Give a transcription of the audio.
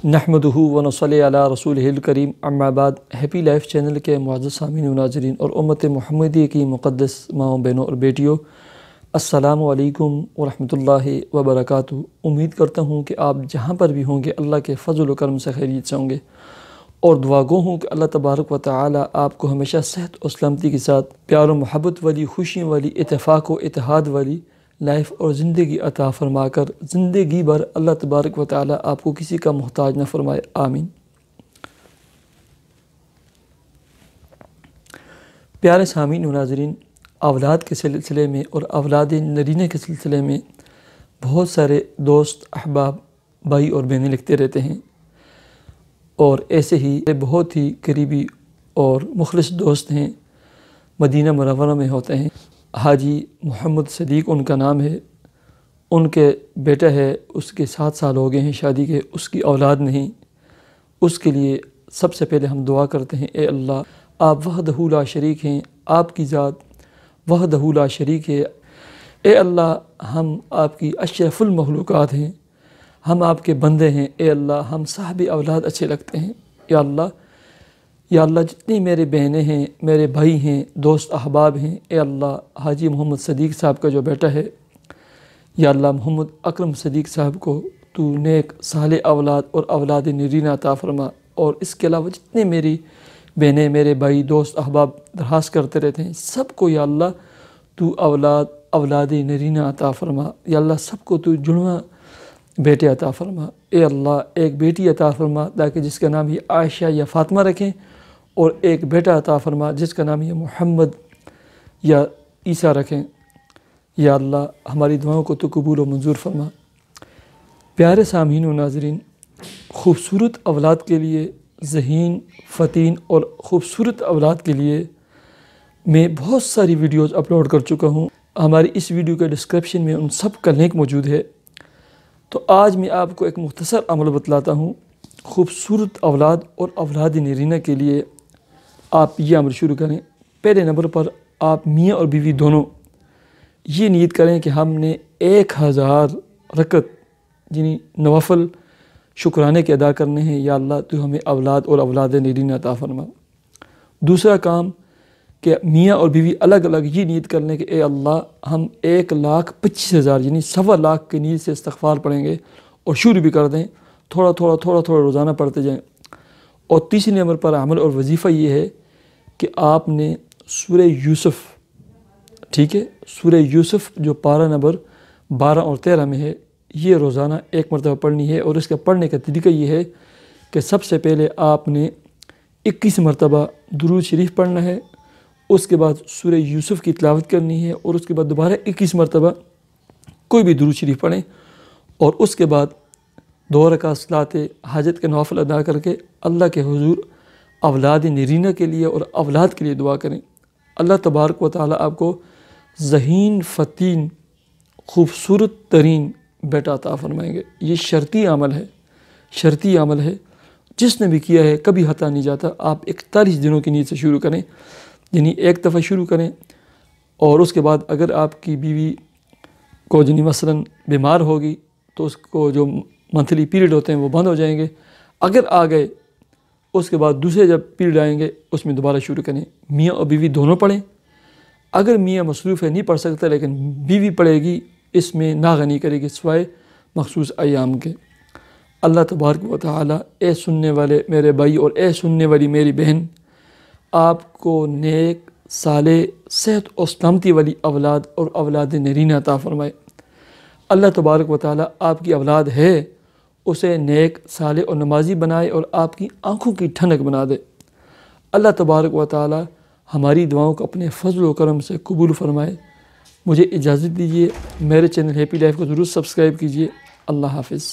نحمدہ و نصلی علی رسولہ الکریم اما بعد۔ ہیپی لائف چینل کے معزز سامعین و ناظرین اور امت محمدی کی مقدس ماؤں بہنوں اور بیٹیوں، السلام علیکم ورحمۃ اللہ وبرکاتہ۔ امید کرتا ہوں کہ آپ جہاں پر بھی ہوں گے اللہ کے فضل و کرم سے خیریت سے ہوں گے، اور دعا گو ہوں کہ اللہ تبارک و تعالی آپ کو ہمیشہ صحت و سلامتی کے ساتھ پیار و محبت والی، خوشیوں والی، اتفاق و اتحاد والی لائف اور زندگی عطا فرما کر زندگی بھر اللہ تبارک و تعالی آپ کو کسی کا محتاج نہ فرمائے، آمین۔ پیارے سامعین و ناظرین، اولاد کے سلسلے میں اور اولاد نرینہ کے سلسلے میں بہت سارے دوست، احباب، بھائی اور بہنیں لکھتے رہتے ہیں، اور ایسے ہی بہت ہی قریبی اور مخلص دوست ہیں، مدینہ منورہ میں ہوتے ہیں۔ حاجی محمد صدیق ان کا نام ہے، ان کے بیٹا ہے، اس کے 7 سال ہو گئے ہیں شادی کے، اس کی اولاد نہیں۔ اس کے لیے سب سے پہلے ہم دعا کرتے ہیں، اے اللہ آپ وحدہ لا شریک ہیں، آپ کی ذات وحدہ لا شریک ہے۔ اے اللہ ہم آپ کی اشرف المخلوقات ہیں، ہم آپ کے بندے ہیں، اے اللہ ہم صاحب اولاد اچھے لگتے ہیں۔ یا اللہ جتنی میرے بہنیں ہیں، میرے بھائی ہیں، دوست احباب ہیں، اے اللہ حاجی محمد صدیق صاحب کا جو بیٹا ہے، یا اللہ محمد اکرم صدیق صاحب کو تو نیک صالح اولاد اور اولاد نرینہ عطا فرما، اور اس کے علاوہ جتنے میری بہنیں، میرے بھائی، دوست احباب درخواست کرتے رہتے ہیں، سب کو یا اللہ تو اولاد نرینہ عطا فرما، یا اللہ سب کو تو جڑواں بیٹے عطا فرما، اے اللہ ایک بیٹی عطا فرما تاکہ جس کا نام یہ عائشہ یا فاطمہ رکھیں، اور ایک بیٹا عطا فرما جس کا نام یہ محمد یا عیسیٰ رکھیں۔ یا اللہ ہماری دعاؤں کو تو قبول و منظور فرما۔ پیارے سامعین و ناظرین، خوبصورت اولاد کے لیے، ذہین، فتین اور خوبصورت اولاد کے لیے میں بہت ساری ویڈیوز اپلوڈ کر چکا ہوں۔ ہماری اس ویڈیو کے ڈسکرپشن میں ان سب کا لنک موجود ہے۔ تو آج میں آپ کو ایک مختصر عمل بتلاتا ہوں۔ خوبصورت اولاد اور اولاد نرینہ کے لیے آپ یہ عمل شروع کریں۔ پہلے نمبر پر آپ میاں اور بیوی دونوں یہ نیت کریں کہ ہم نے 1000 رکعت یعنی نوافل شکرانے کے ادا کرنے ہیں، یا اللہ تو ہمیں اولاد اور اولاد نرینہ عطا فرما۔ دوسرا کام کہ میاں اور بیوی الگ الگ یہ نیت کر لیں کہ اے اللہ ہم 1,25,000 یعنی 1.25 لاکھ کی نیت سے استغفار پڑھیں گے، اور شروع بھی کر دیں، تھوڑا تھوڑا روزانہ پڑھتے جائیں۔ اور تیسرے نمبر پر عمل اور وظیفہ یہ ہے کہ آپ نے سورہ یوسف، ٹھیک ہے، سورہ یوسف جو پارہ نمبر 12 اور 13 میں ہے، یہ روزانہ 1 مرتبہ پڑھنی ہے، اور اس کا پڑھنے کا طریقہ یہ ہے کہ سب سے پہلے آپ نے 21 مرتبہ درود شریف پڑھنا ہے، اس کے بعد سورہ یوسف کی تلاوت کرنی ہے، اور اس کے بعد دوبارہ 21 مرتبہ کوئی بھی درود شریف پڑھیں، اور اس کے بعد 2 رکعت صلاۃ حاجت کے نوافل ادا کر کے اللہ کے حضور اولاد نرینہ کے لیے اور اولاد کے لیے دعا کریں۔ اللہ تبارک و تعالی آپ کو ذہین، فتین، خوبصورت ترین بیٹا عطا فرمائیں گے۔ یہ شرطی عمل ہے، جس نے بھی کیا ہے کبھی ہتا نہیں جاتا۔ آپ 41 دنوں کی نیت سے شروع کریں، یعنی ایک دفعہ شروع کریں، اور اس کے بعد اگر آپ کی بیوی کو یعنی مثلاً بیمار ہوگی تو اس کو جو منتھلی پیریڈ ہوتے ہیں وہ بند ہو جائیں گے، اگر آ گئے اس کے بعد دوسرے جب پیریڈ آئیں گے اس میں دوبارہ شروع کریں۔ میاں اور بیوی دونوں پڑھیں، اگر میاں مصروف ہے نہیں پڑھ سکتا لیکن بیوی پڑھے گی، اس میں ناغنی کرے گی سوائے مخصوص ایام کے۔ اللہ تبارک و تعالی اے سننے والے میرے بھائی اور اے سننے والی میری بہن، آپ کو نیک، صالح، صحت اور سلامتی والی اولاد اور اولاد نرینہ عطا فرمائے۔ اللہ تبارک و تعالی آپ کی اولاد ہے اسے نیک، صالح اور نمازی بنائے، اور آپ کی آنکھوں کی ٹھنڈک بنا دے۔ اللہ تبارک و تعالی ہماری دعاؤں کو اپنے فضل و کرم سے قبول فرمائے۔ مجھے اجازت دیجیے، میرے چینل ہیپی لائف کو ضرور سبسکرائب کیجیے۔ اللہ حافظ۔